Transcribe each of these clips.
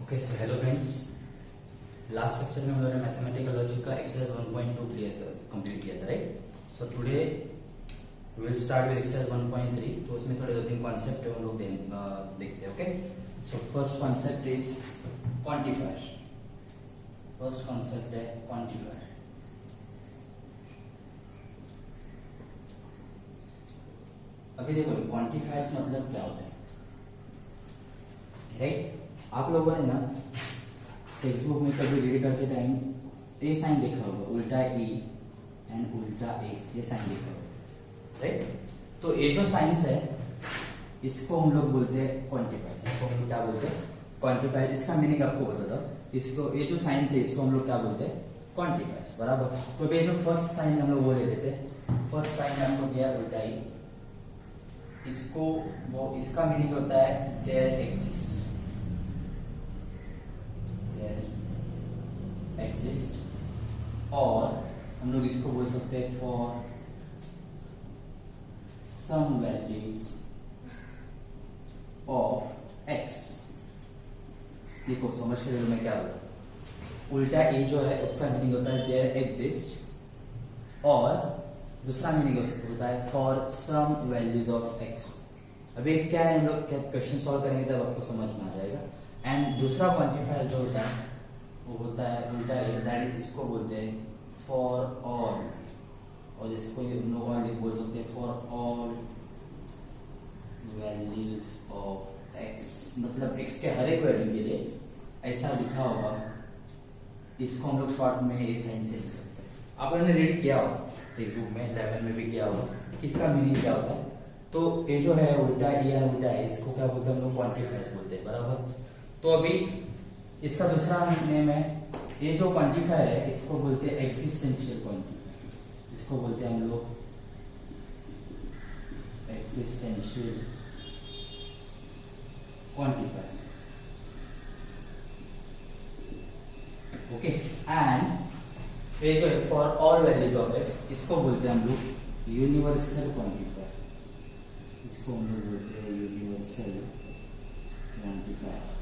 Okay so hello friends, last lecture में हम लोगों ने मैथमेटिकल लॉजिक का एक्सरसाइज 1.2 कंप्लीट किया था, right. So today we will start with exercise 1.3। तो उसमें थोड़े 2-3 कॉन्सेप्ट हम लोग देखते हैं। Okay, so first concept is quantifier. First concept है क्वांटिफायर। अभी देखो क्वांटिफायर्स मतलब क्या होता है, राइट। आप लोगों ने ना टेक्स्ट बुक में कभी रीड करते टाइम ए साइन देखा होगा, उल्टा ई एंड उल्टा ए, ये साइन देखा होगा, राइट। तो ये जो साइंस है इसको हम लोग बोलते हैं क्वांटिफायर। इसको हम क्या बोलते हैं? क्वांटिफायर। इसका मीनिंग आपको बता दो। इसको ये जो साइंस है इसको हम लोग क्या बोलते हैं? क्वांटिफायर्स, बराबर। तो ये जो फर्स्ट साइन हम लोग वो ले लेते हैं। फर्स्ट साइन आपको दिया उल्टा ई, इसको वो इसका मीनिंग होता है देयर एग्जिस्ट, एग्जिस्ट। और हम लोग इसको बोल सकते हैं for some values of x. देखो समझ के मैं क्या बोला, उल्टा ए जो है उसका मीनिंग होता है देयर एग्जिस्ट, और दूसरा मीनिंग होता है for some values of x. अभी क्या है, हम लोग क्वेश्चन सॉल्व करेंगे तब आपको समझ में आ जाएगा। एंड दूसरा क्वांटिफायर जो होता है वो होता है उल्टा ए, दैट इज इसको बोलते हैं फॉर ऑल, और इसको नो ऑल बोल सकते हैं for all values of x. मतलब एक्स के हर एक वैल्यू के लिए ऐसा लिखा होगा, इसको हम लोग शॉर्ट में ए साइन से लिख सकते हैं। आप लोगों ने रीड किया होगा टेक्स्ट बुक में, 11 में भी किया होगा, किसका मीनिंग क्या होता है। तो ये जो है उल्टा ए या उल्टा है, इसको क्या बोलते हैं हम लोग? क्वांटिफायर्स बोलते हैं, बराबर। तो अभी इसका दूसरा नेम है, ये जो क्वांटिफायर है इसको बोलते हैं एग्जिस्टेंशियल क्वांटिफायर। इसको बोलते हैं हम लोग एग्जिस्टेंशियल क्वांटिफायर। ओके, एंड ये जो है for all values of x, इसको बोलते हैं हम लोग यूनिवर्सल क्वांटिफायर। इसको हम लोग बोलते हैं यूनिवर्सल क्वांटिफायर।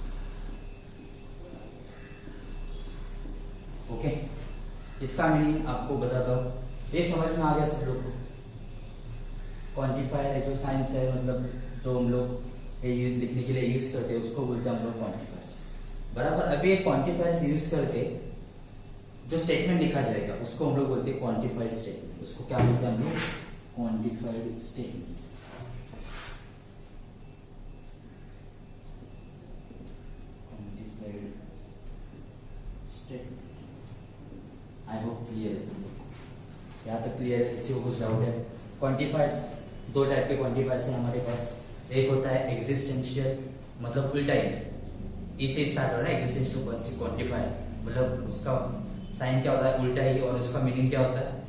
ओके, इसका मीनिंग आपको बताता हूं, ये समझ में आ गया सब लोग को? क्वांटिफायर जो साइंस है, मतलब जो हम लोग ये लिखने के लिए यूज करते हैं उसको बोलते हैं हम लोग क्वांटिफायर्स, बराबर। अभी एक क्वांटिफायर्स यूज करके जो स्टेटमेंट लिखा जाएगा उसको हम लोग बोलते हैं क्वांटिफाइड स्टेटमेंट। उसको क्या बोलते हैं हम लोग? Quantified statement. Quantified statement. I hope clear है सब लोग, यहाँ तक क्लियर है? किसी को कुछ डाउट है? क्वांटिफायर्स दो टाइप के क्वांटिफायर्स हैं हमारे पास। एक होता है एग्जिस्टेंशियल, मतलब उल्टा ई से स्टार्ट हो रहा है, एग्जिस्टेंशियल क्वांटिफायर, मतलब उसका साइन क्या होता है? उल्टा ई, और उसका मीनिंग क्या होता है?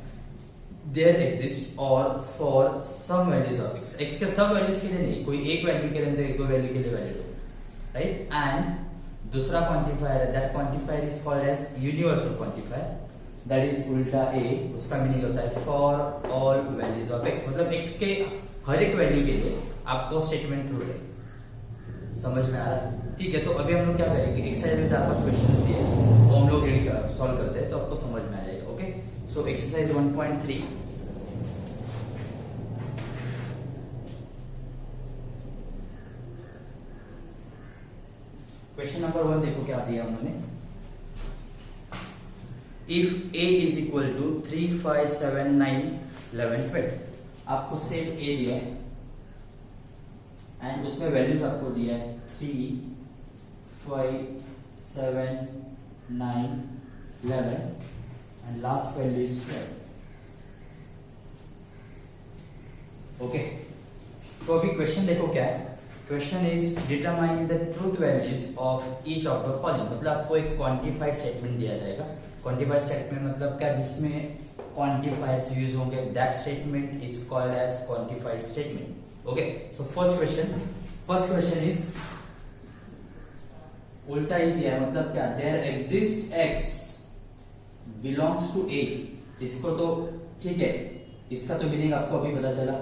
देयर एग्जिस्ट और for some values of x. X के सब वैल्यूज के लिए नहीं, कोई एक वैल्यू के लिए, एक दो वैल्यू के लिए वैल्यू, राइट। एंड दूसरा क्वांटिफायर है, that quantifier is called as universal quantifier, that is उल्टा ए। उसका मीनिंग होता है for all values of x, मतलब एक्स के हर एक वैल्यू के लिए आपको स्टेटमेंट ट्रू है। समझ में आ रहा है? ठीक है, तो अभी हम लोग क्या करेंगे, एक्सरसाइज में 4-5 क्वेश्चन दिए तो हम लोग सॉल्व करते हैं, तो आपको समझ में आ जाएगा। Okay, so exercise 1.3। Question number 1 देखो क्या दिया उन्होंने। If a is equal to 3, 5, 7, 9, 11, 12, आपको सेट a दिया है एंड उसमें वैल्यूज आपको दिया है 3, 5, 7, 9, 11 and last value is 12। Okay, तो अभी क्वेश्चन देखो क्या है। Question is determine the truth values of each of the following. मतलब आपको एक क्वांटिफाइड स्टेटमेंट दिया जाएगा। क्वांटिफाइड स्टेटमेंट मतलब क्या? जिसमें क्वांटिफायर्स यूज होंगे, that statement is called as quantified statement. Okay, so first question is उल्टा ही दिया है, मतलब क्या? There exist x belongs to A. इसको तो ठीक है, इसका तो मीनिंग आपको अभी पता चला,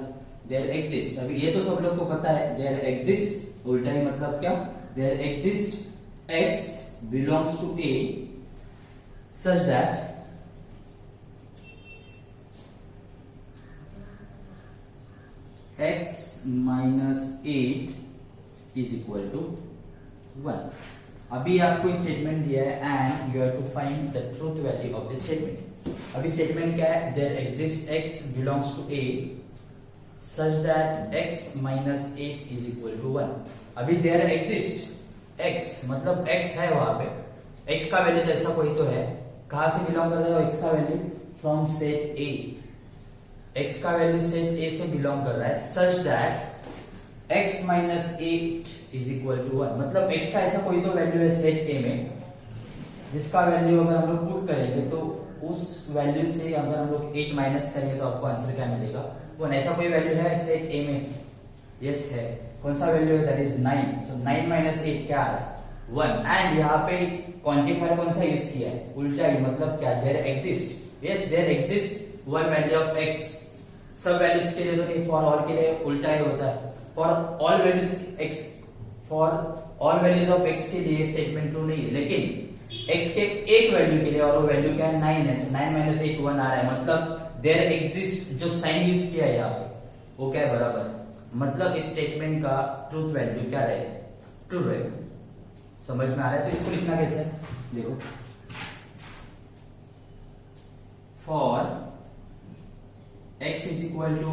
देयर एग्जिस्ट। अभी ये तो सब लोग को पता है, देयर एग्जिस्ट उल्टा ही मतलब क्या? There exist x belongs to A such that x minus 8 is equal to 1. अभी आपको स्टेटमेंट दिया है and you have to find the truth value of this statement. अभी स्टेटमेंट क्या है? There exist x belongs to A such that x minus 8 is equal to 1. अभी there exist x मतलब x है वहां पे, x का वैल्यू जैसा कोई तो है. कहां से बिलोंग कर रहा है x का value? From set A. x का वैल्यू सेट A से बिलोंग कर रहा है such that x minus 8 is equal to 1. मतलब x का ऐसा कोई तो वैल्यू है सेट A में जिसका वैल्यू अगर हम लोग पुट करेंगे तो उस वैल्यू से अगर हम लोग 8 माइनस करेंगे तो आपको आंसर क्या मिलेगा? 1. ऐसा कोई वैल्यू है सेट A में? यस है. कौन सा वैल्यू है? That is 9. सो 9 माइनस 8 क्या है? 1. एंड यहाँ पे क्वांटिफायर कौन सा यूज किया है? उल्टा ही. मतलब क्या? There exist. Yes, there exist one value of x. सब वैल्यूज के लिए तो नहीं, फॉर ऑल के लिए उल्टा ही होता है. For all values x, for all values of x के लिए स्टेटमेंट ट्रू नहीं है, लेकिन x के एक वैल्यू के लिए, और वो वैल्यू क्या है? 9 है. 9 माइनस 8 1 आ रहा है. मतलब देयर एग्जिस्ट जो साइन यूज किया है यहाँ पे वो क्या है? बराबर. मतलब इस स्टेटमेंट का ट्रूथ वैल्यू क्या रहेगा? ट्रू रहेगा. समझ में आ रहा है? तो इसको लिखना कैसे है? देखो, for x is equal to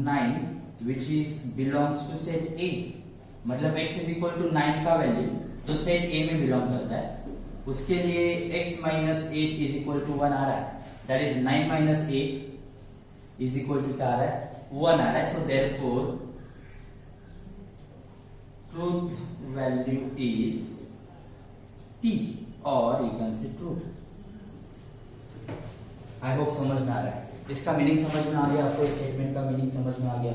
9 which is belongs to set A. मतलब x is equal to 9 का वैल्यू जो सेट A में बिलोंग करता है उसके लिए x minus 8 is equal to 1 आ रहा है. That is 9 minus 8 is equal to क्या आ रहा है? 1 आ रहा है. So therefore truth value is T, or you can say true. I hope समझ में आ रहा है. इसका मीनिंग समझ में आ गया आपको? स्टेटमेंट का मीनिंग समझ में आ गया?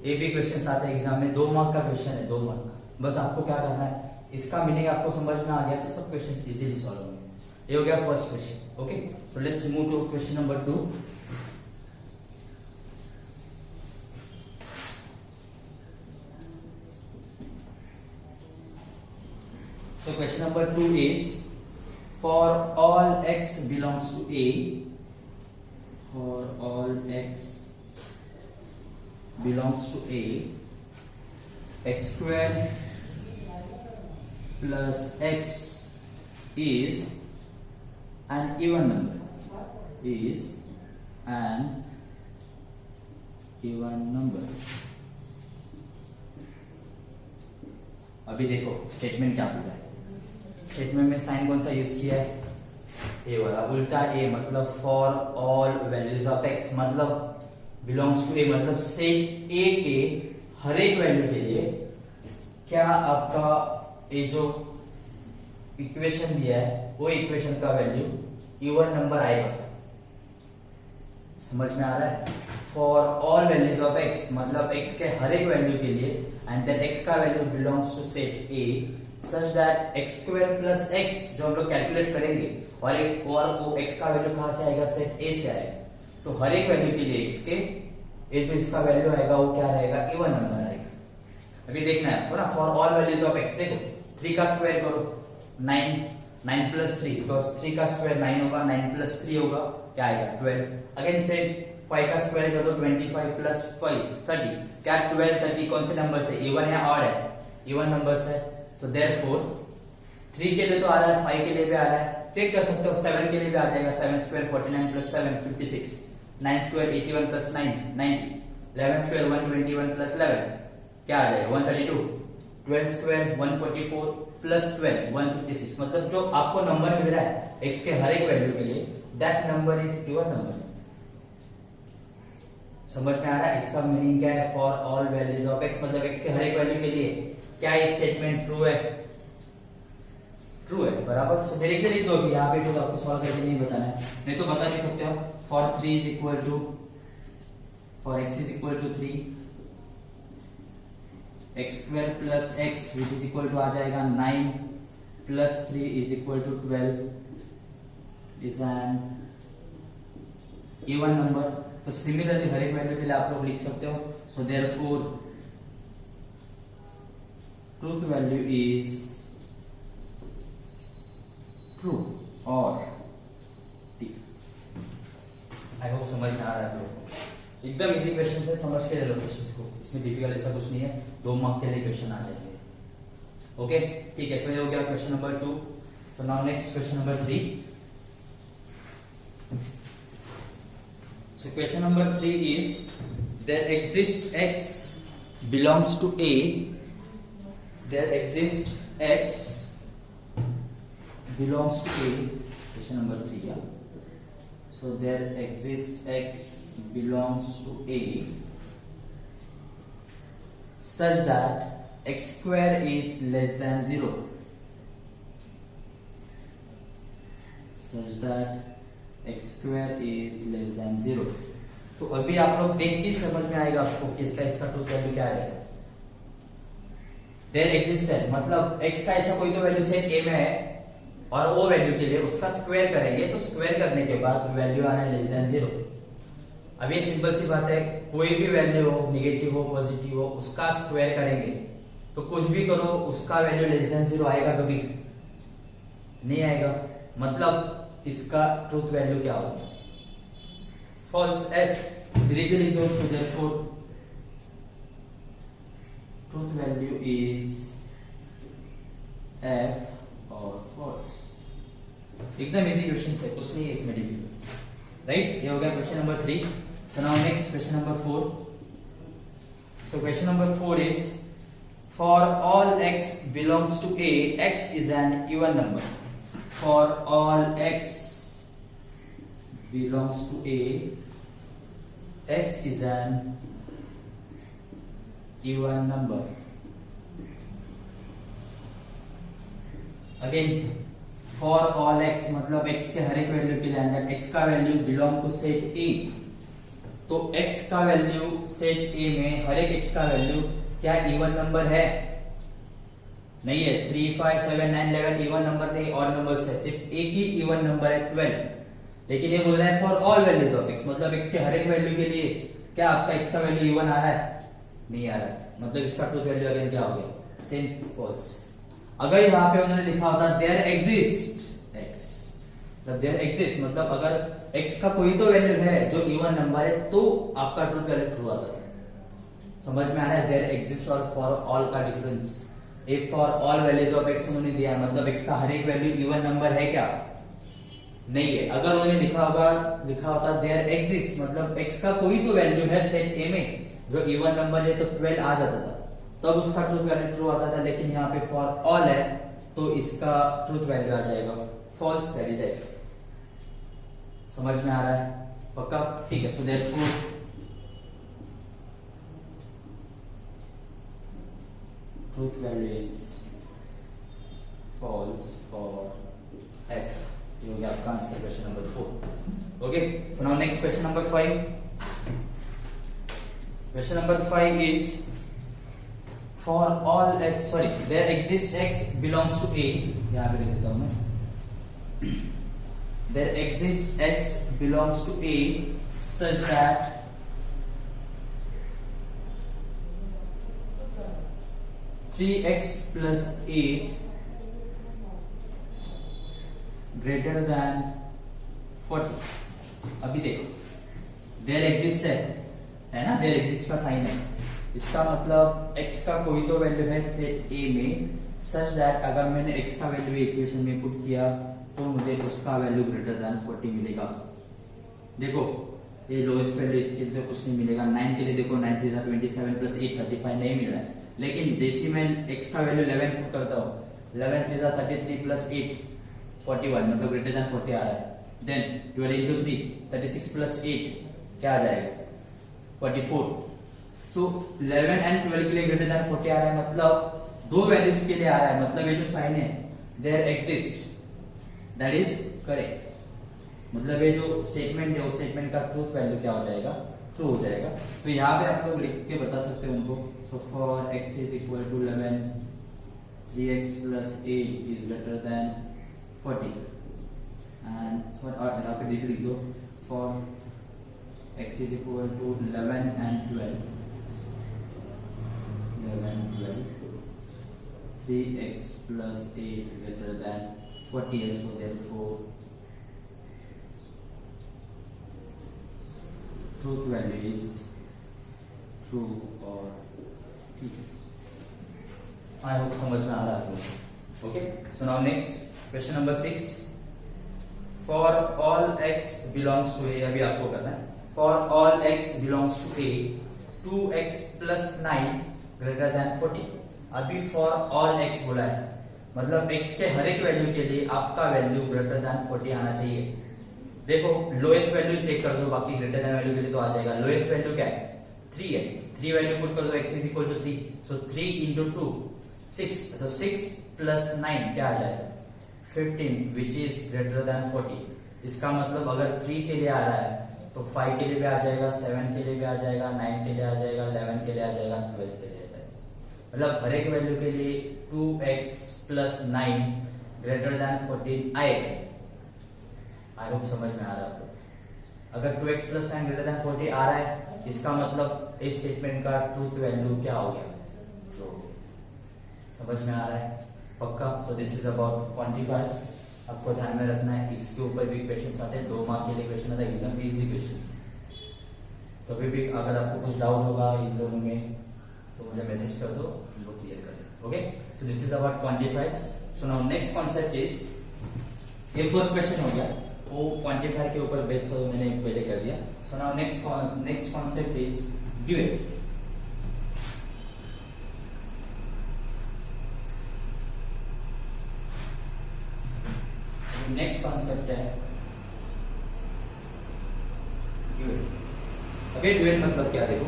ए भी क्वेश्चन आते हैं एग्जाम में, 2 मार्क का क्वेश्चन है, 2 मार्क का. बस आपको क्या करना है? इसका मीनिंग आपको समझ में आ गया तो सब क्वेश्चन इजीली सॉल्व होंगे. ये हो गया first question. Okay, so let's move to question number 2. So question number 2 is, for all x belongs to A, for all x belongs to A, x square plus x is an even number, is an even number. अभी देखो statement क्या पूरा है. Statement में sign कौन सा use किया है? ए वाला, उल्टा ए. मतलब for all values of x, मतलब बिलोंग्स टू ए, मतलब सेट ए के हर एक वैल्यू के लिए क्या आपका ये जो इक्वेशन दिया है वो इक्वेशन का वैल्यू इवन नंबर आएगा. समझ में आ रहा है? For all values of x मतलब एक्स के हर एक वैल्यू के लिए, एंड दैट एक्स का value belongs to set A such that x square plus x जो हम लोग कैलकुलेट करेंगे और वो एक्स का वैल्यू कहां से आएगा? सेट ए से आएगा. तो हर एक वैल्यू के लिए एक्स के ये जो इसका वैल्यू आएगा वो क्या रहेगा? इवन नंबर आएगा. अभी देखना है आपको ना, for all values of x. देखो 3 का स्क्वायर करो 9, 9 प्लस 3, बिकॉज 3 का स्क्वायर 9 होगा, 9 प्लस 3 होगा, क्या आएगा? 12. अगेन से 5 का स्क्वायर कर दो 25 प्लस 5 30. क्या 12 30 कौन से नंबर से? इवन है, ऑड है? इवन नंबर है. सो देयरफॉर 3 के लिए तो आ रहा है, 5 के लिए भी आ रहा है. चेक कर सकते हो, 7 के लिए भी आ जाएगा. 7 square 49 plus 7 56, 9 square 81 plus 9 90, 11 square 121 plus 11 क्या आ जाएगा? 132. 12 स्क्वायर 144 प्लस 12 156. मतलब जो आपको नंबर मिल रहा है एक्स के हर एक वैल्यू के लिए, that number is even number. समझ में आ रहा है? इसका मीनिंग क्या है? For all values of x मतलब एक्स के हर एक वैल्यू के लिए क्या ये स्टेटमेंट ट्रू है? ट्रू है. बराबर. सो डायरेक्टली लिख दो. अभी यहाँ पे तो आपको सॉल्व करके नहीं बताना है, नहीं तो बता नहीं सकते हो. For 3 is equal to, for x is equal to 3, x square plus x which is equal to आ जाएगा 9 plus 3 is equal to 12 is an even number. तो सिमिलरली हर एक वैल्यू के लिए आप लोग लिख सकते हो. So therefore truth value is true और टी। आई होप समझ में आ रहा है आप लोगों को। एकदम इजी क्वेश्चन है, समझ के ले लो क्वेश्चन को, इसमें डिफिकल्ट ऐसा कुछ नहीं है, 2 मार्क के लिए क्वेश्चन आ जाएंगे। ओके ठीक है, सो ये हो गया question number 2। So now next question number 3। So question number 3 is there exists x belongs to A. There exists x belongs to A. Question number 3, yeah. So there exists x belongs to A such that x square is less than 0. Such that x square is less than 0. तो अभी आप लोग देख के समझ में आएगा आपको कि इसका ट्रूथ वैल्यू क्या है। देयर एग्जिस्ट है मतलब x का ऐसा कोई तो वैल्यू सेट a में है और o वैल्यू के लिए उसका स्क्वायर करेंगे, तो स्क्वायर करने के बाद वैल्यू आना है लेस देन 0। अब ये सिंपल सी बात है, कोई भी वैल्यू हो, निगेटिव हो पॉजिटिव हो, उसका स्क्वायर करेंगे तो कुछ भी करो उसका वैल्यू लेस देन 0 आएगा, कभी नहीं आएगा। मतलब इसका ट्रूथ वैल्यू क्या होगा? फॉल्स। f डायरेक्टली लिख दो, तो therefore truth value is f और फॉल्स। एकदम इजी क्वेश्चन है, कुछ नहीं है इसमें डिफिकल्ट, राइट। ये हो गया question number 3। So now next question number 4। So question number 4 is for all x belongs to A, x is an even number. For all x belongs to A, x is an even number. Again, for all x मतलब x के हर एक value के लिए अंदर x का value belong to set A, तो x का वैल्यू सेट A में हर एक x का वैल्यू क्या इवन नंबर है? नहीं है। 3, 5, 7, 9, 11 इवन नंबर नहीं, और नंबर्स है, सिर्फ एक ही इवन नंबर है 12। लेकिन ये बोल रहा है for all values of x, मतलब x के हर एक वैल्यू के लिए क्या आपका x का वैल्यू इवन आ रहा है? नहीं आ रहा है। मतलब इसका ट्रूथ वैल्यू अगेन क्या हो गया? Same, false. अगर यहाँ पे उन्होंने लिखा होता देयर एग्जिस्ट x, मतलब देयर एग्जिस्ट मतलब अगर x का कोई तो वैल्यू है जो इवन नंबर है, तो आपका ट्रूथ वैल्यू ट्रू आता था। समझ में आ रहा है? देयर एग्जिस्ट और फॉर ऑल का difference. If for all values of x उन्होंने दिया मतलब x का हर एक वैल्यू इवन नंबर है क्या? नहीं है। अगर उन्होंने लिखा होता देयर एग्जिस्ट मतलब x का कोई तो वैल्यू है सेट A में जो इवन नंबर है, तो 12 आ जाता था, तब उसका ट्रूथ वैल्यू ट्रू आता था। लेकिन यहाँ पे फॉर ऑल है तो इसका ट्रूथ वैल्यू आ जाएगा फॉल्स, दैट इज f। समझ में आ रहा है? पक्का? ठीक है। सो therefore truth value is false for f। ये हो गया आपका answer question number 4। Okay, so now next question number 5। Question number 5 is for all x, sorry, there exist x belongs to A। यहां पे लिख देता हूं मैं, there exist x belongs to A such that three x plus 8 greater than 40। अभी देखो there exist है ना, देयर एग्जिस्ट का साइन है, इसका मतलब x का कोई तो वैल्यू है सेट A में सच दैट अगर मैंने x का वैल्यू इक्वेशन में पुट किया तो मुझे उसका वैल्यू ग्रेटर देन 40 मिलेगा। देखो ये लोएस्ट वैल्यू इसके लिए कुछ नहीं मिलेगा। 9 के लिए देखो 9 3 27 प्लस 8 35 नहीं मिल रहा है, लेकिन जैसे मैं x का वैल्यू 11 पुट करता हूँ, 11 3 33 प्लस 8 41 मतलब ग्रेटर देन 40 आ रहा है। देन 12 into 3 36 प्लस 8 क्या आ जाएगा? 44। सो 11 एंड 12 के लिए ग्रेटर देन 40 आ रहा है, मतलब दो वैल्यूज के लिए आ रहा है, मतलब ये जो साइन है there exist, that is correct. मतलब ये जो स्टेटमेंट है उस स्टेटमेंट का ट्रूथ वैल्यू क्या हो जाएगा? ट्रू हो जाएगा। तो यहाँ पे आप लोग लिख के बता सकते हो उनको। So for x is equal to 11 3x plus 8 is greater than 40 and यहाँ पे लिख दो for x is equal to 11 and 12 3x plus 8 greater than 40 है, so therefore truth value is true or ठीक है। आई होप समझ में आ रहा है। Okay, so now next question number 6, for all x belongs to a, अभी आपको करना है, for all x belongs to a 2x plus 9 greater than 40। अभी फॉर ऑल x बोला है, मतलब x के हर एक वैल्यू के लिए आपका वैल्यू ग्रेटर देन 40 आना चाहिए। देखो लोएस्ट वैल्यू चेक कर दो, बाकी ग्रेटर देन वैल्यू के लिए तो आ जाएगा। लोएस्ट वैल्यू क्या है, 3 है, 3 वैल्यू पुट कर दो, x is equal to 3, so 3 into 2 6, so 6 plus 9 क्या आ जाएगा 15, विच इज ग्रेटर देन 40। इसका मतलब अगर 3 के लिए आ रहा है तो 5 के लिए भी आ जाएगा, 7 के लिए भी आ जाएगा, 9 के लिए आ जाएगा, 11 के लिए आ जाएगा, 12 के लिए आ जाएगा। मतलब हर एक वैल्यू के लिए 2x plus 9 ग्रेटर देन 14 आएगा। आई होप समझ में आ रहा है आपको। अगर 2x plus 9 ग्रेटर देन 40 आ रहा है, इसका मतलब इस स्टेटमेंट का ट्रूथ वैल्यू क्या हो गया, ट्रू। समझ में आ रहा है पक्का। सो दिस इज अबाउट क्वांटिफायर्स। आपको ध्यान में रखना है, इसके ऊपर भी क्वेश्चन आते हैं, 2 मार्क के लिए क्वेश्चन आता है, एग्जाम में इजी क्वेश्चन। तो अभी भी अगर आपको कुछ डाउट होगा इन दोनों में तो मुझे मैसेज कर दो, इनको क्लियर कर दो। Okay, so this is about quantifiers. So now next concept is, ये फर्स्ट क्वेश्चन हो गया, वो क्वांटिफायर के ऊपर बेस्ड तो मैंने पहले कर दिया। सो now next concept is dual. Next concept है ड्यूएल। अबे ड्यूएल मतलब क्या, देखो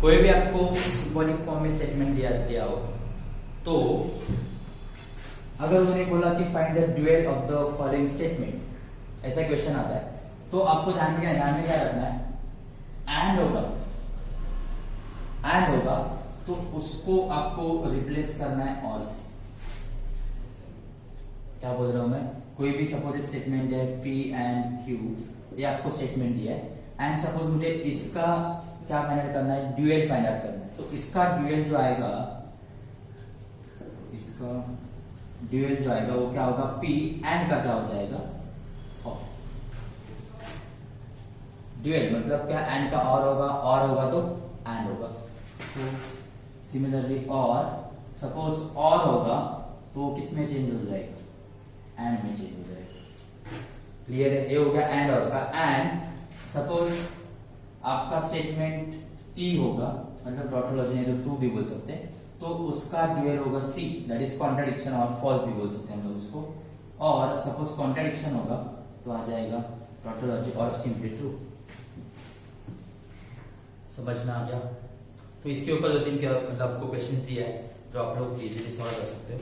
कोई भी आपको सिंबॉलिक फॉर्म में स्टेटमेंट दिया हो, तो अगर उन्होंने बोला कि find the dual of the following statement, ऐसा क्वेश्चन आता है, तो आपको ध्यान में क्या रखना है, एंड होगा तो उसको आपको रिप्लेस करना है और से। क्या बोल रहा हूं मैं, कोई भी सपोज स्टेटमेंट है P एंड Q, ये आपको स्टेटमेंट दिया है, एंड सपोज मुझे इसका क्या फाइंड आउट करना है, ड्यूएल फाइंड आउट करना है। तो इसका ड्यूएल जो आएगा, वो क्या होगा, P एंड का क्या हो जाएगा, ड्यूएल मतलब क्या, एंड का और होगा तो एंड होगा। तो सिमिलरली और सपोज और होगा तो किस में चेंज हो जाएगा, एंड में चेंज हो जाएगा। क्लियर है, ये हो गया एंड और का। एंड सपोज आपका स्टेटमेंट T होगा, मतलब टोटोलॉजी नहीं तो ट्रू भी बोल सकते हैं, तो उसका ड्यूएल होगा C, दैट इज कॉन्ट्राडिक्शन और फॉल्स भी बोल सकते हैं हम लोग उसको। और सपोज कॉन्ट्राडिक्शन होगा तो आ जाएगा टोटोलॉजी और सिंपली ट्रू। समझ में आ गया। तो इसके ऊपर 2-3 मतलब आपको क्वेश्चंस दिया है जो आप लोग इजीली सॉल्व कर सकते हो।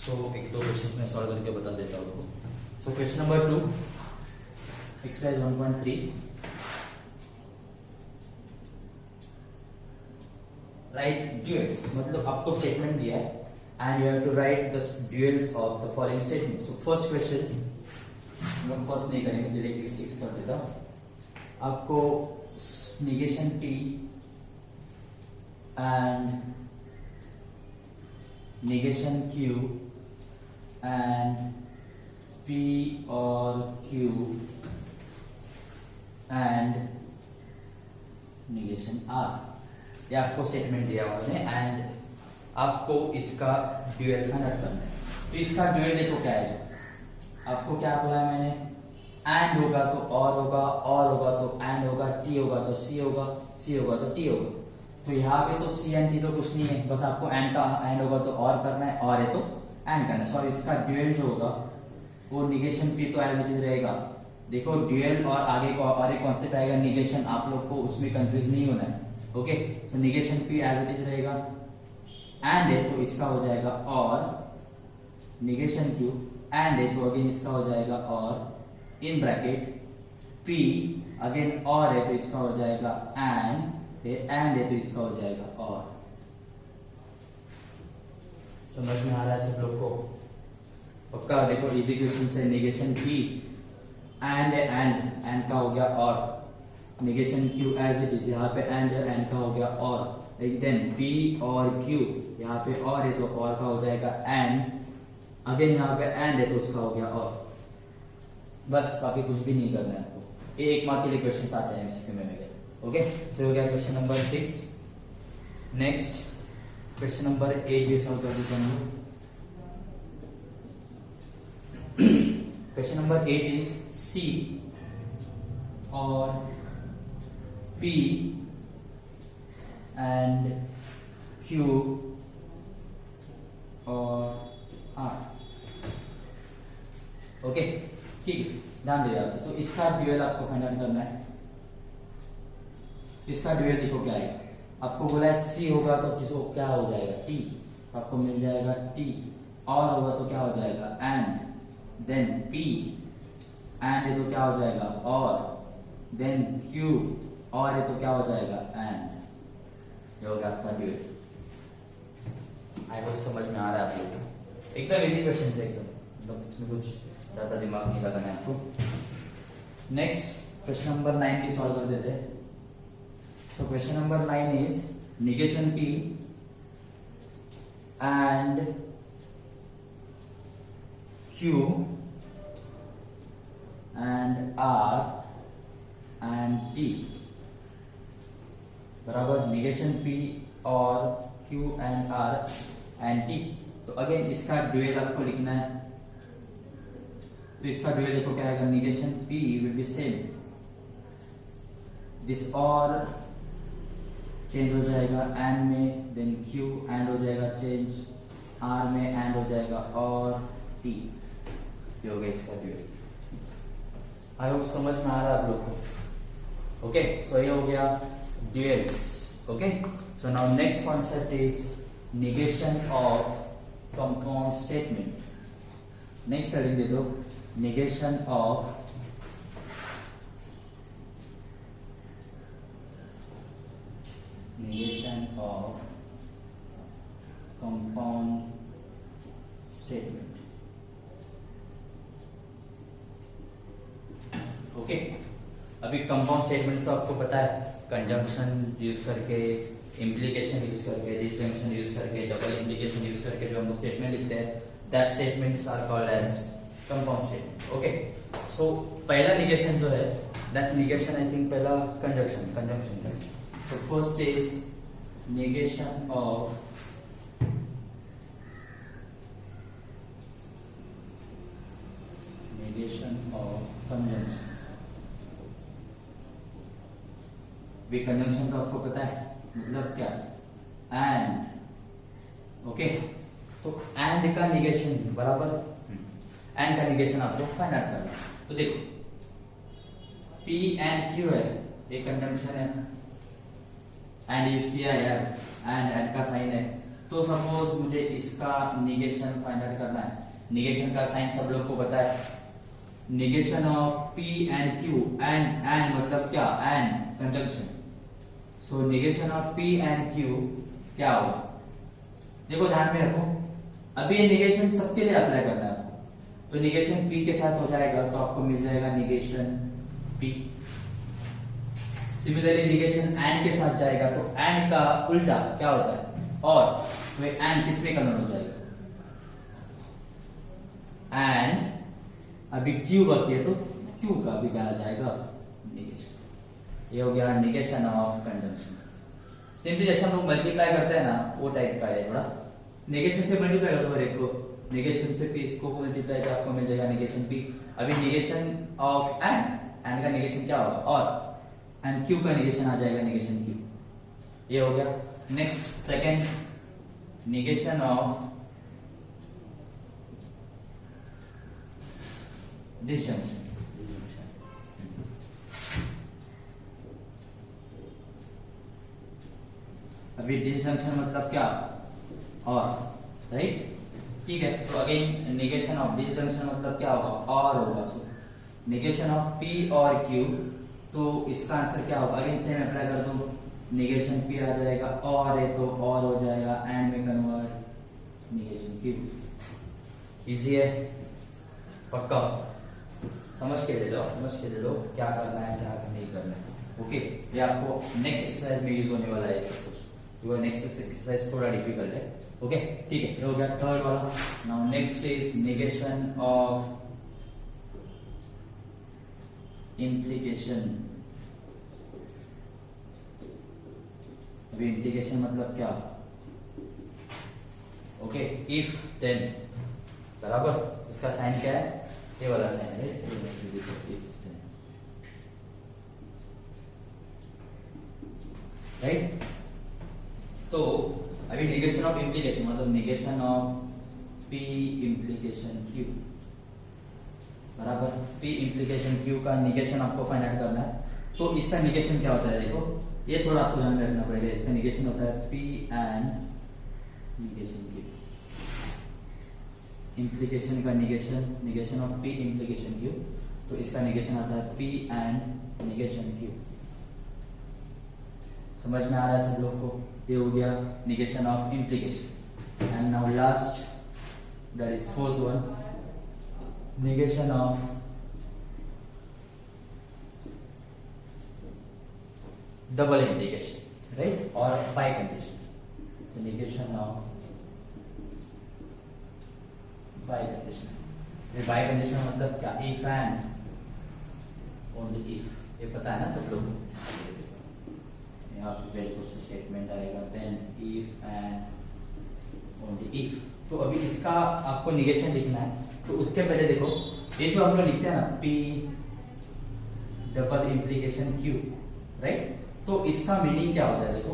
सो 1-2 क्वेश्चंस मैं सॉल्व करके बता देता हूँ आपको। So question number 2, exercise 1.3, write duals, मतलब आपको स्टेटमेंट दिया है and you have to write the duals of the following statement. So first question हम फर्स्ट नहीं करेंगे, डायरेक्टली 6 कर देता हूं। आपको negation P and negation Q and P और Q and negation R, ये आपको स्टेटमेंट दिया हुआ है एंड आपको इसका ड्यूएल फाइंड आउट करना है। तो इसका ड्यूएल देखो क्या है, आपको क्या बोला है मैंने, एंड होगा तो और होगा तो एंड होगा, टी होगा तो सी होगा, सी होगा तो टी होगा। तो यहाँ पे तो सी एंड टी तो कुछ नहीं है, बस आपको एंड होगा तो और करना है, और है तो एंड करना है। सॉरी, इसका ड्यूएल जो होगा वो निगेशन पी तो एज इट इज रहेगा। देखो ड्यूएल और आगे को और एक कॉन्सेप्ट आएगा निगेशन, आप लोग को उसमें कंफ्यूज नहीं होना है। ओके, तो negation P as it is रहेगा, एंड है तो इसका हो जाएगा और, निगेशन क्यू एंड है तो अगेन इसका हो जाएगा और, इन ब्रैकेट P अगेन और है तो इसका हो जाएगा एंड है तो इसका हो जाएगा और। समझ में आ रहा है सब लोग को पक्का। देखो इजी क्वेश्चन से, निगेशन P एंड का हो गया और, negation Q as it is, यहाँ पे एंड का हो गया और, देन P और Q यहाँ पे और है तो और का हो जाएगा एंड, अगेन यहाँ पे एंड है तो उसका हो गया और, बस बाकी कुछ भी नहीं करना है आपको। ये 1 मार्क के लिए क्वेश्चन आते हैं एमसीक्यू में मेरे। ओके, सो हो गया question number 6। Next question number 8 भी सॉल्व कर देते हैं। क्वेश्चन नंबर 8 इज सी और पी एंड क्यू और आर। ओके, ठीक है, ध्यान दे आप। तो इसका ड्यूअल आपको फाइंड आउट करना है। इसका ड्यूअल देखो क्या है, आपको बोला है सी होगा तो किसको क्या हो जाएगा, टी, तो आपको मिल जाएगा टी। और होगा तो क्या हो जाएगा, एंड, देन पी, एंड है तो क्या हो जाएगा और, देन क्यू, और है तो क्या हो जाएगा एंड। ये हो गया आपका ड्यूअल। आई होप समझ में आ रहा है आप लोगों को। एकदम इजी क्वेश्चन है, एकदम, मतलब इसमें कुछ ज्यादा दिमाग नहीं लगाना है आपको। नेक्स्ट क्वेश्चन नंबर 9 भी सॉल्व कर देते हैं। तो question number 9 is negation P and Q and R and T बराबर negation P और Q and R and T। तो अगेन इसका ड्यूअल आपको लिखना है। तो इसका ड्यूअल देखो क्या आएगा, negation P will be same, this और चेंज हो जाएगा एंड में, देन क्यू एंड हो जाएगा चेंज, आर में एंड हो जाएगा और टी। ये हो गया इसका ड्यूअल। आई होप समझ में आ रहा है आप लोग को। ओके, सो ये हो गया duals. Okay, so now next concept is negation of compound statement. Next heading दे दो, negation of negation of compound statement। Okay, अभी कंपाउंड स्टेटमेंट से आपको पता है, कंजंक्शन यूज करके, इम्प्लीकेशन यूज करके, डिसजंक्शन यूज करके, डबल इम्प्लीकेशन यूज करके जो हम स्टेटमेंट लिखते हैं, that statements are called as compound statement. Okay, so पहला निगेशन जो है, दैट निगेशन आई थिंक पहला कंजंक्शन का। So first is negation of conjunction। Way conjunction का आपको पता है मतलब क्या, एंड। ओके, तो एंड का निगेशन बराबर, एंड का निगेशन आपको फाइंड आउट करना है। तो देखो P एंड Q है, एक कंजंक्शन है, एंड यूज किया यार, एंड का साइन है। तो सपोज मुझे इसका निगेशन फाइंड आउट करना है। निगेशन का साइन सब लोग को पता है, negation of P and Q, and मतलब क्या, and conjunction. So negation of P and Q क्या होगा, देखो ध्यान में रखो, अभी ये निगेशन सबके लिए अप्लाई करना है आपको। तो निगेशन P के साथ हो जाएगा तो आपको मिल जाएगा negation P। Similarly negation and के साथ जाएगा तो एंड का उल्टा क्या होता है, और, तो एंड किस में कन्वर्ट हो जाएगा, एंड। अभी क्यू बाकी है तो क्यू का भी क्या आ जाएगा, निगेशन। ये हो गया निगेशन ऑफ कंजंक्शन। सिंपली जैसे हम लोग मल्टीप्लाई करते हैं ना, वो टाइप का है थोड़ा। निगेशन से मल्टीप्लाई कर दो हर एक को, निगेशन से पी इसको मल्टीप्लाई कर आपको मिल जाएगा निगेशन पी। अभी निगेशन ऑफ एंड का निगेशन क्या होगा, और, एंड क्यू का निगेशन आ जाएगा निगेशन क्यू। ये हो गया। Next second, negation of disjunction. अभी डिसजंक्शन मतलब क्या, और, राइट, ठीक है। तो अगेन निगेशन ऑफ डिसजंक्शन मतलब क्या होगा, और होगा। सो निगेशन ऑफ पी और क्यू, तो इसका आंसर क्या होगा, अगेन सेम अप्लाई कर दो, निगेशन पी आ जाएगा, और है तो और हो जाएगा, एंड में कन्वर्ट निगेशन क्यू। इजी है, पक्का समझ के दे लो क्या करना है क्या नहीं करना है। ओके, ये आपको नेक्स्ट एक्सरसाइज में यूज होने वाला है सब कुछ। तो नेक्स्ट एक्सरसाइज थोड़ा डिफिकल्ट है। ओके ठीक है, हो गया थर्ड वाला। Now next is negation of implication. अभी इम्प्लीकेशन मतलब क्या? ओके, इफ देन, बराबर। इसका साइन क्या है? ये वाला साइन है, राइट। तो अभी निगेशन ऑफ इम्प्लीकेशन मतलब negation of P implication Q, बराबर। पी इम्प्लीकेशन क्यू का निगेशन आपको फाइंड आउट करना है। तो इसका निगेशन क्या होता है? देखो, ये थोड़ा आपको ध्यान में रखना पड़ेगा। इसका निगेशन होता है P and negation Q. Implication का negation, negation of P implication Q, तो इसका निगेशन आता है पी एंड निगेशन क्यू। समझ में आ रहा है सब लोग को? ये हो गया negation of implication. And now last, that is fourth one, negation of double implication, right, और बाय कंडीशन। तो negation of biconditional. Biconditional मतलब क्या? If and only if. ये पता है ना सब लोग को? यहाँ पे वेरी क्वेश्चन स्टेटमेंट आएगा, then if and only if. तो अभी इसका आपको निगेशन लिखना है। तो उसके पहले देखो, ये जो हम लोग लिखते हैं ना, P double implication Q, right. तो इसका मीनिंग क्या होता है? देखो,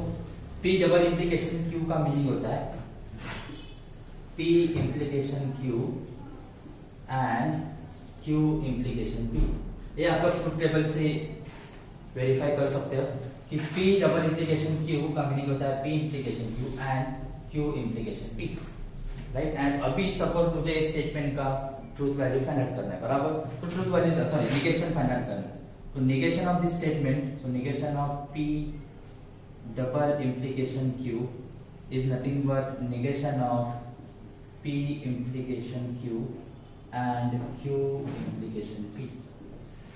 पी डबल इम्प्लीकेशन क्यू का मीनिंग होता है P implication Q and Q implication P. ये आप ट्रुथ टेबल से वेरीफाई कर सकते हो कि पी डबल इम्प्लीकेशन क्यू का मीनिंग होता है P implication Q and Q implication P, right. And अभी सपोज मुझे इस स्टेटमेंट का ट्रूथ वैल्यू फाइंड आउट करना है, बराबर। तो truth value, sorry, negation find out करना है। तो negation of this statement, so negation of P double implication Q is nothing but negation of P implication Q and Q implication P,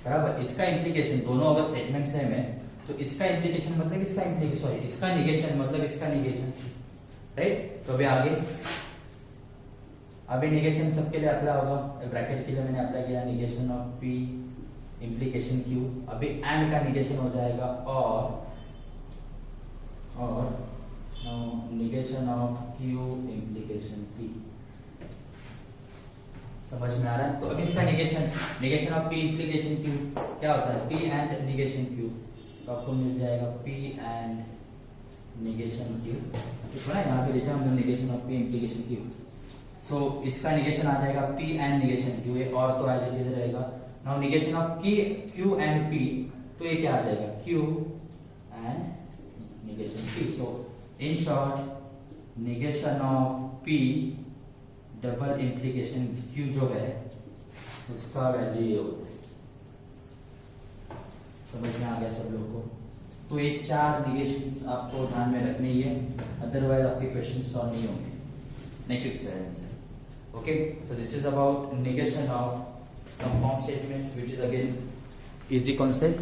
बराबर। इसका implication, दोनों अगर स्टेटमेंट सेम है तो इसका इम्प्लीकेशन मतलब इसका इम्प्लीकेशन, सॉरी, इसका निगेशन मतलब इसका निगेशन, राइट। तो अभी आगे, अभी निगेशन सबके लिए अप्लाई होगा। ब्रैकेट के लिए मैंने अप्लाई किया negation of P implication Q। अभी एंड का निगेशन हो जाएगा और negation of Q implication P। समझ में आ रहा है? तो अभी इसका negation of P implication Q क्या होता है? P and negation Q। तो आपको मिल जाएगा P एंड निगेशन Q। तो थोड़ा यहाँ पे लिखा हमने negation of P implication Q। सो इसका निगेशन आ जाएगा P एंड निगेशन Q। ये और तो एज इट इज रहेगा। Now negation of Q and P, तो ये क्या आ जाएगा? Q and negation P। So in short, negation of P double implication Q जो है उसका वैल्यू ये होता है। समझ में आ गया सब लोग को? तो ये 4 निगेशंस आपको ध्यान में रखने ही है, अदरवाइज आपके क्वेश्चन सॉल्व नहीं होंगे, नहीं फिक्स है answer. Okay, so this is about negation of compound statement which is again easy concept.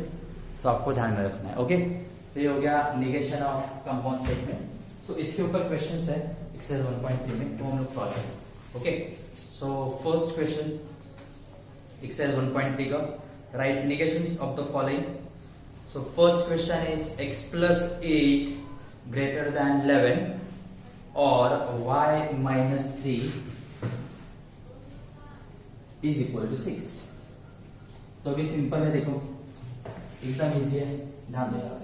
So आपको ध्यान में रखना है। ओके, सो ये हो गया निगेशन ऑफ कंपाउंड स्टेटमेंट। सो इसके ऊपर क्वेश्चंस है एक्सरसाइज 1.3 में, तो हम लोग सॉल्व करेंगे। Okay, so first question exercise 1.3 का, write negations of the following. So first question is x plus 8 greater than 11 और y minus 3 is equal to 6। तो अभी सिंपल है, देखो एकदम इजी है, ध्यान देना।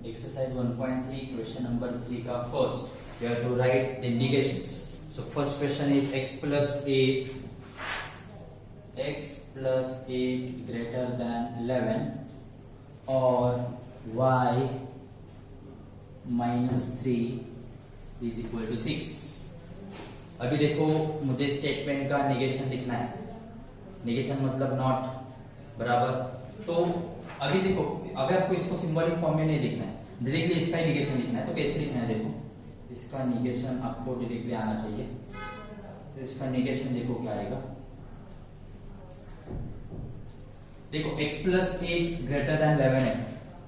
Exercise 1.3 question number 3 का first we have to write the negations. So first question is x plus 8 greater than 11 और y minus 3 is equal to 6। अभी देखो मुझे स्टेटमेंट का निगेशन लिखना है। निगेशन मतलब नॉट, बराबर। तो अभी देखो, अभी आपको इसको सिंबॉलिक फॉर्म में नहीं लिखना है, डायरेक्टली इसका ही निगेशन लिखना है। तो कैसे लिखना है? देखो, इसका निगेशन आपको डायरेक्टली आना चाहिए। तो इसका निगेशन देखो क्या आएगा, देखो x प्लस 8 ग्रेटर देन 11 है,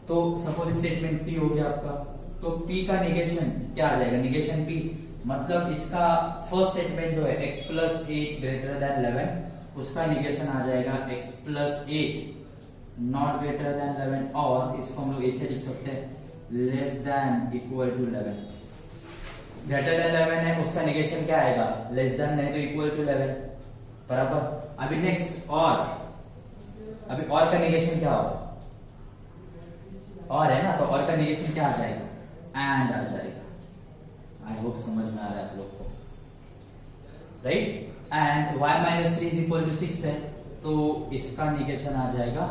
तो सपोज स्टेटमेंट p हो गया आपका, तो p का निगेशन क्या आ जाएगा, निगेशन p मतलब इसका फर्स्ट स्टेटमेंट जो है x प्लस 8 ग्रेटर देन 11, उसका निगेशन आ जाएगा x plus 8 not greater than 11, और इसको हम लोग ऐसे लिख सकते हैं less than equal to 11। Greater than 11 है, उसका निगेशन क्या आएगा, लेस देन नहीं तो इक्वल टू 11, बराबर। अभी नेक्स्ट और, अभी और का निगेशन क्या होगा, और है ना, तो और का निगेशन क्या आ जाएगा, एंड आ जाएगा। आई होप समझ में आ रहा है आप लोग को, right. And y minus 3 is equal to 6 है, तो इसका निगेशन आ जाएगा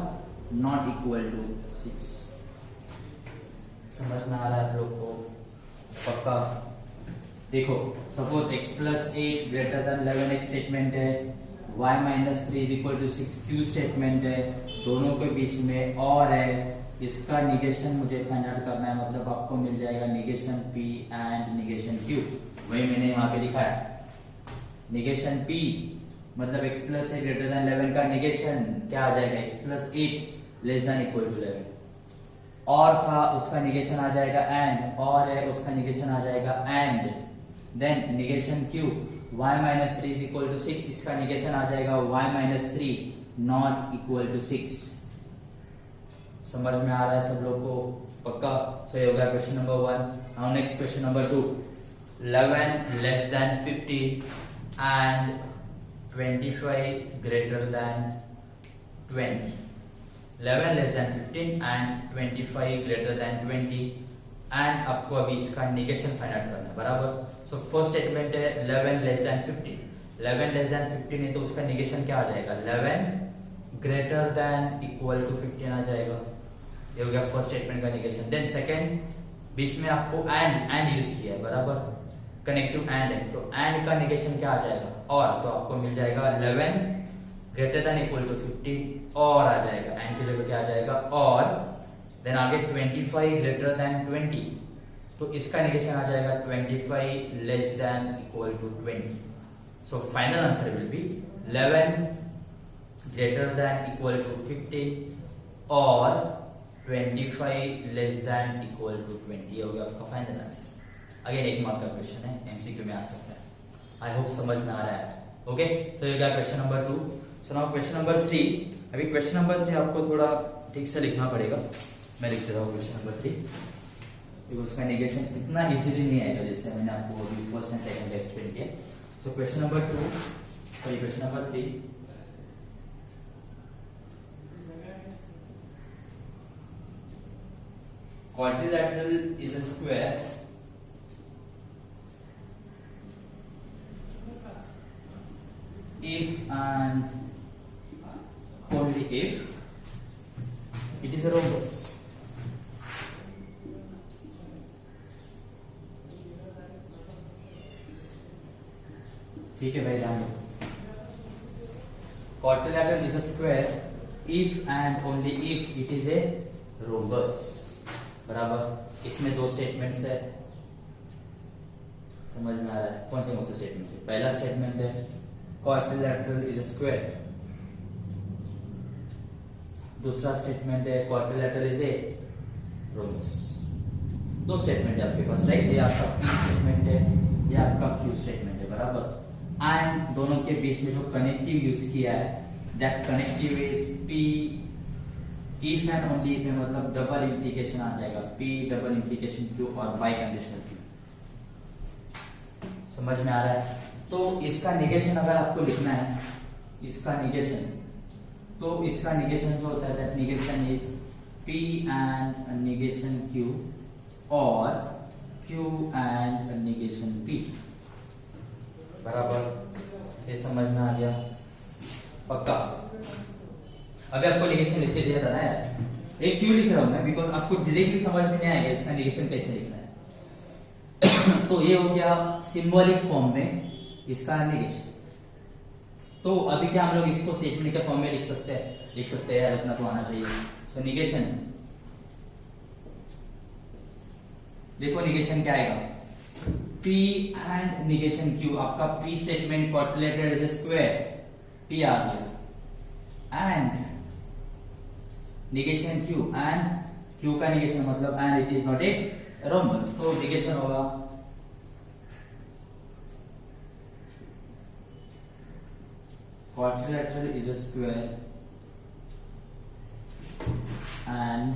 नॉट इक्वल टू 6। समझ में आ रहा है आप लोग को पक्का। देखो suppose x plus 8 greater than 11 एक स्टेटमेंट है, y minus 3 is equal to 6 Q statement है, दोनों के बीच में और है, इसका निगेशन मुझे फाइंड आउट करना है, मतलब आपको मिल जाएगा negation p and negation q, वही मैंने यहाँ पे लिखा है। निगेशन p मतलब x प्लस 8 ग्रेटर देन 11 का निगेशन क्या आ जाएगा, x plus 8 less than equal to 11, और था उसका निगेशन आ जाएगा एंड, और है उसका निगेशन आ जाएगा and, then negation q y minus 3 is equal to 6, इसका निगेशन आ जाएगा y minus 3 not equal to 6। समझ में आ रहा है सब लोग को पक्का। सो ये हो गया question number 1। Now next question number 2, 11 less than 50 and 25 greater than 20। 11 less than 15 and 25 greater than 20, and आपको अभी इसका निगेशन फाइंड आउट करना है, बराबर। सो फर्स्ट स्टेटमेंट है 11 लेस देन 15, 11 लेस देन 15 है तो उसका निगेशन क्या आ जाएगा, 11 ग्रेटर देन इक्वल टू 15 आ जाएगा। ये हो गया फर्स्ट स्टेटमेंट का निगेशन। देन सेकंड, बीच में आपको एंड यूज किया है, बराबर, कनेक्टिव एंड है, तो एंड का निगेशन क्या आ जाएगा, और, तो आपको मिल जाएगा 11 ग्रेटर देन इक्वल टू 50 और आ जाएगा, एंड की जगह क्या आ जाएगा और, देन आगे 25 ग्रेटर देन 20, तो इसका निगेशन आ जाएगा 25 less than equal to 20। So final answer will be 11 greater than equal to 50 और 25 लेस देन इक्वल टू 20। ये हो गया आपका फाइनल आंसर। अगेन एक मार्क का क्वेश्चन है, एमसीक्यू में आ सकता है। आई होप समझ में आ रहा है। ओके, सो ये गया question number 2। So now question number 3। अभी क्वेश्चन नंबर 3 आपको थोड़ा ठीक से लिखना पड़ेगा। मैं लिख देता हूँ क्वेश्चन नंबर 3, क्योंकि उसका निगेशन इतना इजीली नहीं आएगा जैसे मैंने आपको अभी फर्स्ट एंड सेकंड एक्सप्लेन किया। सो question number 2, sorry question number 3, quadrilateral is a square if and only if it is a rhombus. ठीक है भाई, ध्यान रखो। Quadrilateral is a square if and only if it is a rhombus, बराबर। इसमें दो statements है, समझ में आ रहा है कौन से स्टेटमेंट है। पहला स्टेटमेंट है क्वाड्रिलैटरल इज अ स्क्वायर, दूसरा स्टेटमेंट है क्वाड्रिलैटरल इज ए रोम्बस। दो स्टेटमेंट है आपके पास, राइट। ये आपका पी स्टेटमेंट है, ये आपका क्यू स्टेटमेंट है, बराबर। एंड दोनों के बीच में जो कनेक्टिव यूज किया है, that connective is P if and only if है, मतलब डबल इंप्लीकेशन आ जाएगा, P डबल इंप्लीकेशन Q और बाई कंडीशनल Q। समझ में आ रहा है। तो इसका निगेशन अगर आपको लिखना है, इसका निगेशन, तो इसका निगेशन जो होता है that negation is P and negation Q और Q एंड निगेशन P, बराबर। ये समझ में आ गया पक्का। अभी आपको निगेशन लिख के दिया था ना यार, एक क्यों लिख रहा हूं मैं, बिकॉज आपको डायरेक्टली समझ में नहीं आएगा इसका निगेशन कैसे लिखना है। तो ये हो गया सिंबॉलिक फॉर्म में इसका निगेशन। तो अभी क्या हम लोग इसको स्टेटमेंट के फॉर्म में लिख सकते हैं यार, उतना तो आना चाहिए। सो निगेशन, देखो निगेशन क्या आएगा, P एंड निगेशन Q। आपका P statement quadrilateral is a square, P आ गया, and negation q and q का negation मतलब and it is not a rhombus, so negation होगा quadrilateral is a square and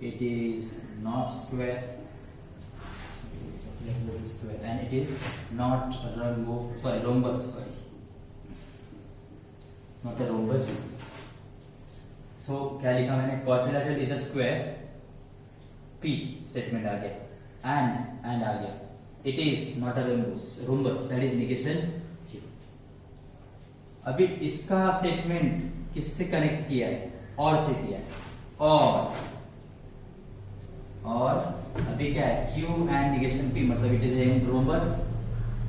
it is not square and it is not rhombus, not a rhombus. So क्या लिखा मैंने, quadrilateral is a square, P statement आ गया and आ गया, it is not a rhombus that is negation Q. अभी इसका statement किससे connect किया है, और से किया है, और अभी क्या है, Q and negation P मतलब it is a rhombus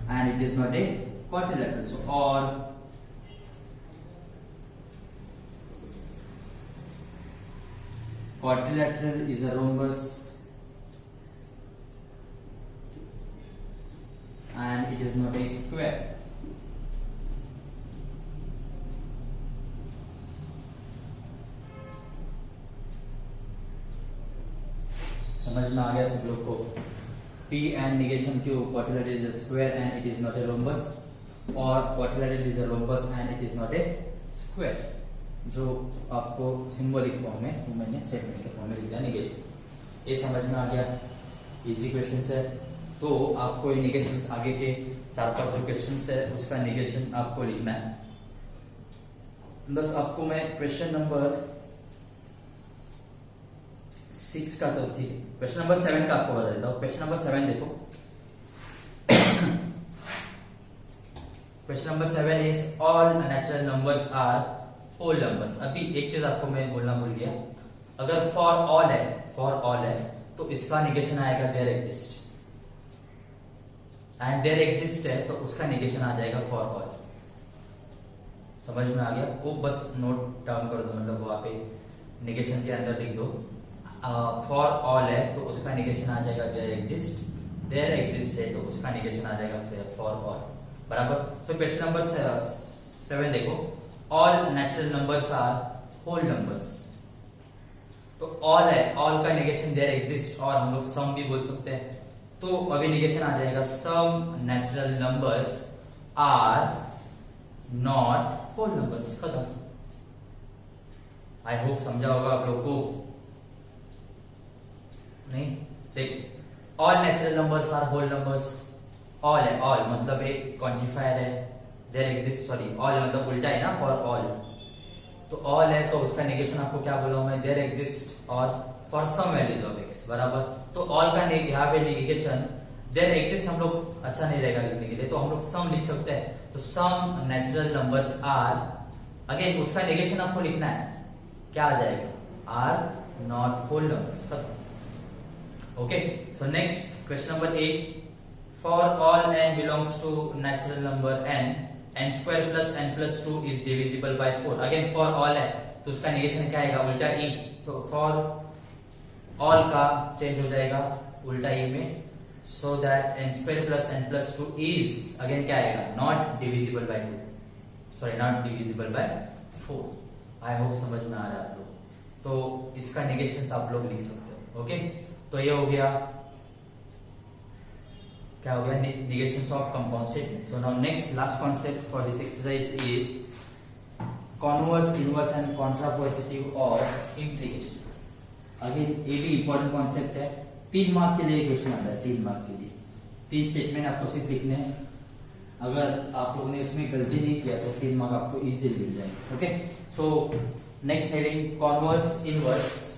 and it is not a quadrilateral, so or quadrilateral is a rhombus and it is not a square. समझ में आ गया सब लोग को, P and negation Q, quadrilateral is a square and it is not a rhombus, और quadrilateral is a rhombus and it is not a square. जो आपको symbolic form में वो मैंने स्टेटमेंट के फॉर्म में लिख दिया नेगेशन. ये समझ में आ गया, इजी क्वेश्चन है. तो आपको ये नेगेशन आगे के 4-5 जो क्वेश्चन है उसका नेगेशन आपको लिखना है. बस आपको मैं क्वेश्चन नंबर 6 का तो ठीक है, क्वेश्चन नंबर 7 का आपको बता देता हूँ. क्वेश्चन नंबर 7 देखो. Question number 7 is all natural numbers are whole numbers. अभी एक चीज आपको मैं बोलना भूल गया, अगर फॉर ऑल है तो इसका नेगेशन आएगा there exist, and there exist है तो उसका नेगेशन आ जाएगा फॉर ऑल. समझ में आ गया? वो बस नोट डाउन कर दो, मतलब वहां पे नेगेशन के अंदर लिख दो. फॉर ऑल है तो उसका नेगेशन आ जाएगा देयर एग्जिस्ट है तो उसका नेगेशन आ जाएगा फॉर ऑल. बराबर. सो क्वेश्चन नंबर 7 देखो, all natural numbers are whole numbers. तो ऑल है, ऑल का नेगेशन देयर एग्जिस्ट, और हम लोग सम भी बोल सकते हैं. तो अभी नेगेशन आ जाएगा some natural numbers are not whole numbers. खत्म. आई होप समझा होगा आप लोग को. नहीं देख, all natural numbers are whole numbers. All है, ऑल मतलब एक क्वांटिफायर है, देयर एग्जिस्ट, सॉरी ऑल मतलब उल्टा है ना फॉर ऑल. तो ऑल है तो उसका नेगेशन आपको क्या बोला मैं, देयर एग्जिस्ट और for some values of x. बराबर. तो ऑल का यहाँ पे नेगेशन देयर एग्जिस्ट हम लोग अच्छा नहीं रहेगा लिखने के लिए, तो हम लोग सम लिख सकते हैं. तो some natural numbers are, again उसका नेगेशन आपको लिखना है, क्या आ जाएगा, आर नॉट होल नंबर्स. खत्म. Okay. So next question number 8, for all n belongs to natural number n square plus n plus 2 is divisible by 4. Again for all है तो उसका नेगेशन क्या आएगा, उल्टा e. सो फॉर ऑल का change हो जाएगा उल्टा e में, so that n square plus n plus 2 is again क्या आएगा, not divisible by 2, sorry not divisible by 4. I hope समझ में आ रहा है आप लोग. तो इसका नेगेशन आप लोग लिख सकते हो. ओके. तो ये हो गया, क्या हो गया, negations of compound statement. So now next last concept for this exercise is converse, inverse and contrapositive और इम्प्लीकेशन. अगेन ये भी इंपॉर्टेंट कॉन्सेप्ट है. 3 मार्क के लिए क्वेश्चन आता है, 3 मार्क के लिए 3 स्टेटमेंट आपको सिर्फ लिखने हैं. अगर आप लोगों ने इसमें गलती नहीं किया तो 3 मार्क आपको इजीली मिल जाएंगे. Okay. So next heading, converse, inverse,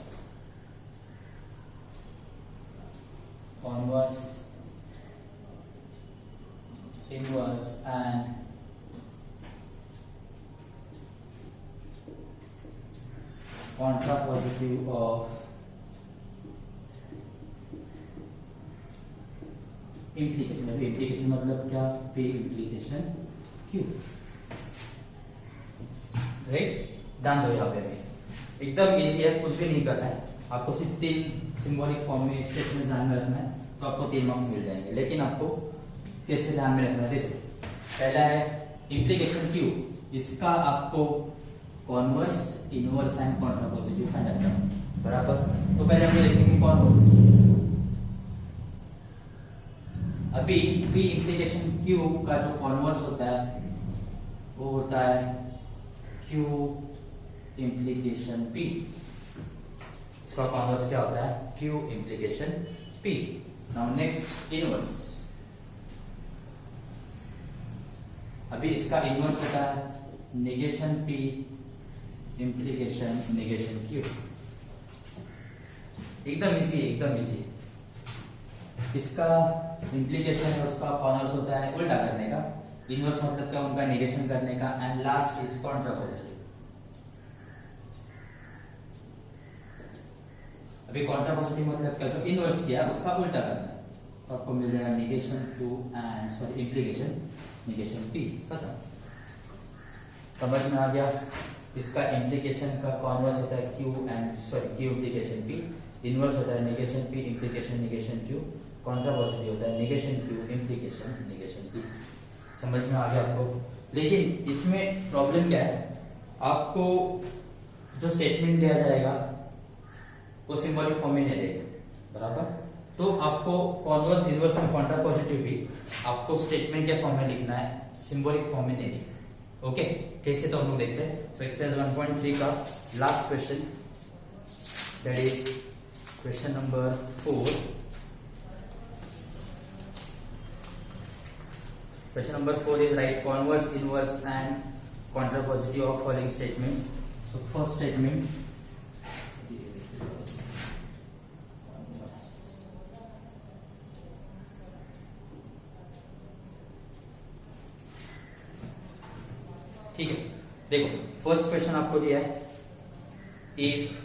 converse, inverse and contrapositive of implication. implication मतलब क्या, P implication Q. राइट. ध्यान दो यहाँ पे भी एकदम इजी है, कुछ भी नहीं करना है आपको, सिर्फ 3 सिंबॉलिक फॉर्म में स्टेटमेंट ध्यान में रखना है तो आपको 3 मार्क्स मिल जाएंगे. लेकिन आपको कैसे ध्यान में रखना है, देखो पहला है इम्प्लीकेशन क्यू, इसका आपको converse, inverse and contrapositive find out करना है, बराबर। तो पहले हम देखेंगे कॉन्वर्स। अभी पी इम्प्लीकेशन क्यू का जो कॉन्वर्स होता है वो होता है क्यू इम्प्लीकेशन पी। इसका कॉन्वर्स क्या होता है? Q implication P. Now next inverse. अभी इसका इनवर्स होता है negation P implication negation Q. एकदम इजी है, एकदम इजी है। इसका इम्प्लीकेशन है, उसका कॉन्वर्स होता है उल्टा करने का, इनवर्स मतलब क्या? उनका नेगेशन करने का, एंड लास्ट इज कॉन्ट्रापोजिटिव। अभी कॉन्ट्रापोजिटिव मतलब क्या? जो इनवर्स किया उसका उल्टा करना है, तो आपको मिल जाएगा negation Q and sorry implication negation P. खत्म, समझ में आ गया? इसका इम्प्लीकेशन का कॉन्वर्स होता है Q and sorry Q implication P, inverse होता है negation P implication negation Q, contrapositive होता है negation Q implication negation P. समझ में आ गया आपको? लेकिन इसमें प्रॉब्लम क्या है? आपको जो स्टेटमेंट दिया जाएगा वो सिंबॉलिक फॉर्म में नहीं रहेगा, बराबर। तो आपको कॉन्वर्स, इनवर्स और कॉन्ट्रापोजिटिव भी आपको स्टेटमेंट के फॉर्म में लिखना है, सिंबॉलिक फॉर्म में नहीं लिखना। ओके, कैसे? तो हम लोग देखते हैं। सो एक्सरसाइज 1.3 का last question, that is question number 4। Question number 4 is write converse, inverse and contrapositive of following statements. So first statement, converse. ठीक है, देखो फर्स्ट क्वेश्चन आपको दिया है, if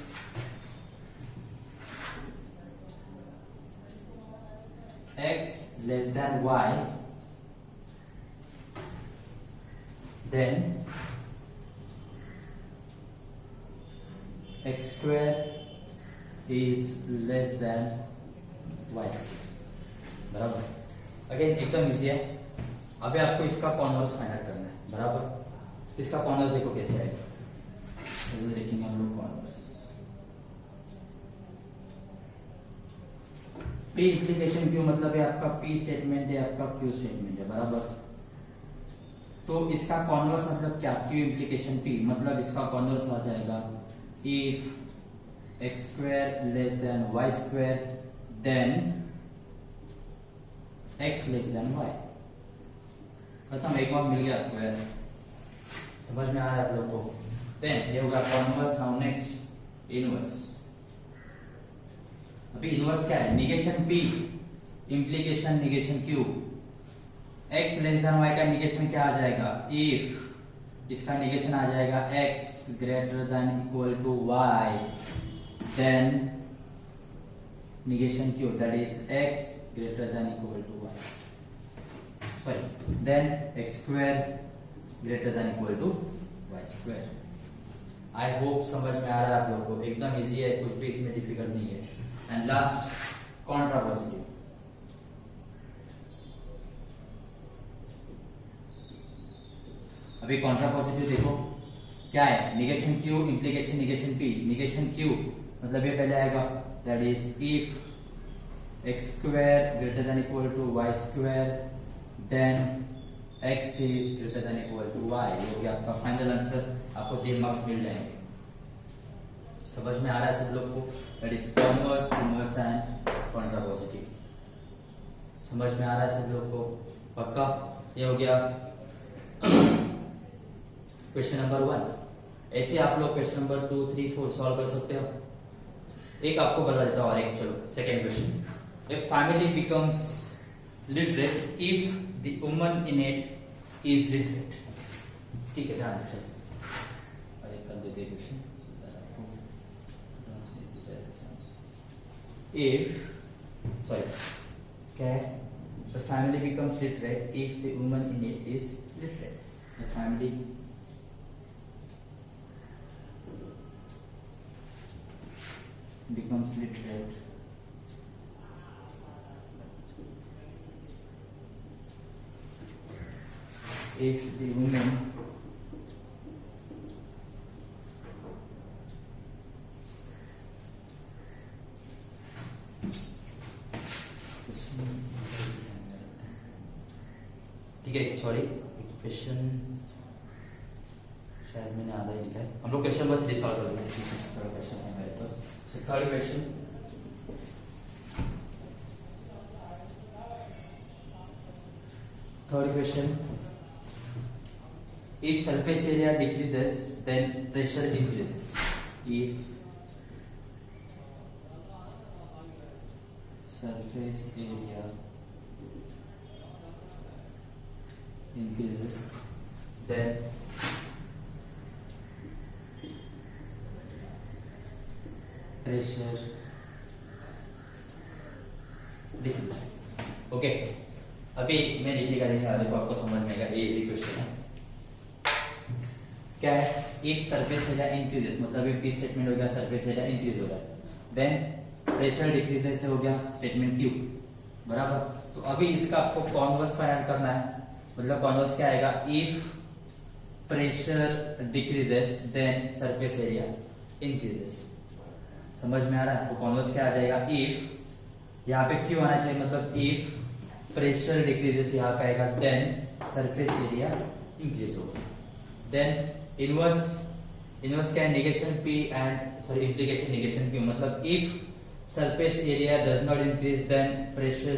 x less than y then x square is less than y square, बराबर। Again एकदम easy है। अभी आपको इसका कॉन्वर्स फाइंड आउट करना है, बराबर। इसका कॉन्वर्स देखो कैसे आएगा, तो देखेंगे हम लोग कॉन्वर्स। पी इम्प्लीकेशन क्यू मतलब है आपका पी स्टेटमेंट है, आपका क्यू स्टेटमेंट है, बराबर। तो इसका कॉन्वर्स मतलब क्या? क्यू इम्प्लीकेशन पी मतलब इसका कॉन्वर्स आ जाएगा if x square less than y square then x less than y. खत्म, एक बार मिल गया आपको यार, समझ में आ रहा है आप लोग को? देन ये होगा कॉन्वर्स। Now next inverse. अभी इनवर्स क्या है? Negation P implication negation Q. x less than y का निगेशन क्या आ जाएगा? इफ इसका निगेशन आ जाएगा x greater than equal to y then negation Q, that is x greater than equal to y, sorry then x square greater than equal to y square. I hope समझ में आ रहा है आप लोग को? एकदम इजी है, कुछ भी इसमें डिफिकल्ट नहीं है। And last contrapositive. अभी कॉन्ट्रापोजिटिव देखो क्या है? Negation Q implication negation P. Negation Q मतलब ये पहले आएगा, that is if x square greater than equal to y square then x is greater than equal to y. ये हो गया आपका फाइनल आंसर, आपको 3 मार्क्स मिल जाएंगे। समझ में आ रहा है सब लोग को? That is converse, inverse and contrapositive. समझ में आ रहा है सब लोग को? पक्का? ये हो गया क्वेश्चन नंबर 1। ऐसे आप लोग क्वेश्चन नंबर 2, 3, 4 सॉल्व कर सकते हो। एक आपको बता देता हूं और एक, चलो second question. A family becomes literate if the woman in it is literate. ठीक है, ध्यान से और एक कर देते क्वेश्चन। इफ सॉरी क्या है? The family becomes literate if the woman in it is literate. The family becomes literate if the women ठीक है, सॉरी क्वेश्चन शायद मैंने आधा ही लिखा है, हम लोग क्वेश्चन नंबर 3 सॉल्व कर देंगे, थोड़ा क्वेश्चन है मेरे पास। So third question, if surface area decreases then pressure increases. If surface area increases then pressure decreases. Okay, अभी मैं लिखेगा देखो आपको समझ में आएगा, ये इजी क्वेश्चन है। क्या है, इफ सरफेस एरिया इंक्रीजेस, मतलब एक स्टेटमेंट हो गया सरफेस एरिया इंक्रीज हो रहा है, देन प्रेशर डिक्रीजेस से हो गया स्टेटमेंट क्यू, बराबर। तो अभी इसका आपको कॉन्वर्स फाइंड करना है, मतलब कॉन्वर्स क्या आएगा, if pressure decreases then surface area increases. समझ में आ रहा है? तो कॉन्वर्स क्या आ जाएगा, इफ, यहाँ पे क्यू आना चाहिए, मतलब इफ प्रेशर डिक्रीजेस यहाँ पे आएगा, देन सरफेस एरिया इंक्रीज होगा। देन इनवर्स क्या है, negation P and sorry implication negation Q, मतलब if surface area does not increase then pressure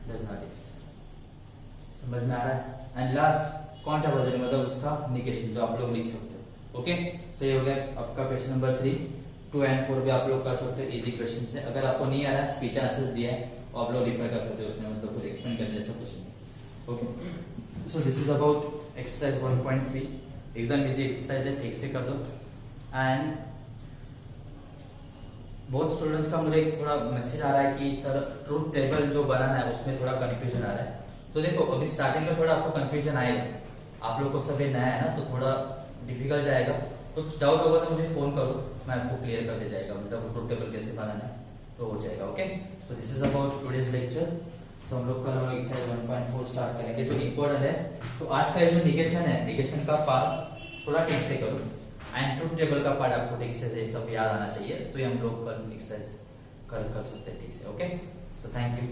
does not increase. समझ में आ रहा है? एंड लास्ट कॉन्ट्रावर्जन, मतलब उसका नेगेशन जो आप लोग लिख सकते हो। ओके, सही हो गया आपका क्वेश्चन नंबर 3। 2 and 4 भी आप लोग कर सकते हो, इजी क्वेश्चन से। अगर आपको नहीं आ रहा है, पीछे आंसर दिया है, आप लोग रिफर कर सकते हो उसमें, मतलब कुछ एक्सप्लेन करने जैसा कुछ नहीं। Okay, so this is about exercise 1.3, एकदम इजी एक्सरसाइज है, ठीक से कर दो। एंड बहुत स्टूडेंट्स का मुझे थोड़ा मैसेज आ रहा है कि सर ट्रूथ टेबल जो बनाना है उसमें थोड़ा कंफ्यूजन आ रहा है। तो देखो अभी स्टार्टिंग में थोड़ा आपको कंफ्यूजन आएगा, आप लोग को सब नया है ना, तो थोड़ा डिफिकल्ट जाएगा। कुछ डाउट होगा तो मुझे फोन करो, मैं आपको क्लियर कर दे जाएगा, मतलब ट्रूथ टेबल कैसे बनाना है तो हो जाएगा। Okay, so this is about today's lecture. तो हम लोग कल एक्सरसाइज 1.4 स्टार्ट करेंगे, जो इम्पोर्टेंट है। तो आज का जो निगेशन है, निगेशन का पार्ट थोड़ा ठीक से करो, एंड ट्रूथ टेबल का पार्ट आपको ठीक से सब याद आना चाहिए, तो ये हम लोग कल एक्सरसाइज कर सकते हैं ठीक से। Okay, so thank you.